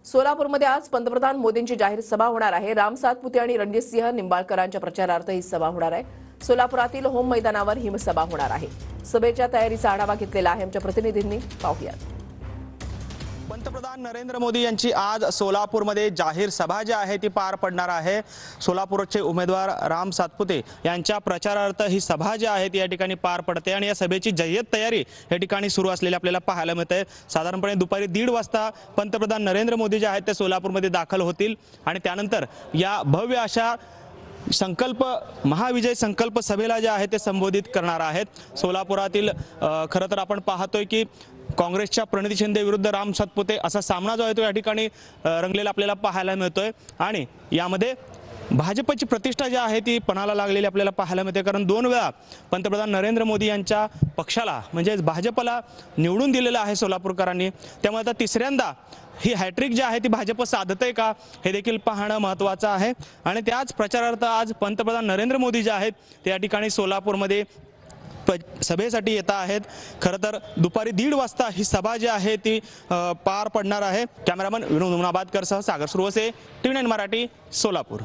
सोलापूरमध्ये आज पंतप्रधान मोदींची जाहीर सभा होणार आहे। राम सातपुते आणि रणजितसिंह निंबाळकरांच्या प्रचारार्थ ही सभा होणार आहे। सोलापुरातील होम मैदानावर ही सभा होणार आहे। सभेच्या तयारीचा आढावा घेतलेला आहे आमच्या प्रतिनिधींनी, पाहूयात। पंतप्रधान नरेंद्र मोदी यांची आज सोलापूरमध्ये जाहीर सभा जी आहे ती पार पडणार आहे। सोलापूरचे उमेदवार राम सातपुते यांच्या प्रचारार्थ ही सभा जी आहे ती या ठिकाणी पार पडते आणि या सभेची जय्यत तयारी या ठिकाणी सुरू असलेली आपल्याला पाहायला मिळते। साधारणपणे दुपारी 1:30 वाजता पंतप्रधान नरेंद्र मोदी जे आहेत ते सोलापूरमध्ये दाखल होतील आणि त्यानंतर या भव्य अशा महाविजय संकल्प सभेला जे आहे ते संबोधित करणार आहेत। सोलापुरातील खरं तर आपण पाहतोय की काँग्रेसच्या प्रणिती शिंदे विरुद्ध राम सातपुते असा सामना जो आहे तो या ठिकाणी रंगलेला आपल्याला पाहायला मिळतोय आणि यामध्ये भाजपची प्रतिष्ठा जी आहे ती पणाला लागलेली आपल्याला पाहायला मिळते। कारण 2 वेळा पंतप्रधान नरेंद्र मोदी यांच्या पक्षाला म्हणजे भाजपला निवडून दिलेलं आहे सोलापूरकरांनी, त्यामुळे आता तिसऱ्यांदा ही हॅट्रिक जी आहे ती भाजप साधते का हे देखील पाहणं महत्त्वाचं आहे। आणि त्याच प्रचारार्थ आज पंतप्रधान नरेंद्र मोदी जे आहेत ते या ठिकाणी सोलापूरमध्ये सभेसाठी येत आहेत। खरं तर दुपारी 1:30 वाजता ही सभा जी आहे ती पार पडणार आहे। कॅमेरामन विनोद उमनाबादकर सह सागर सुरवसे, TV9 मराठी, सोलापूर।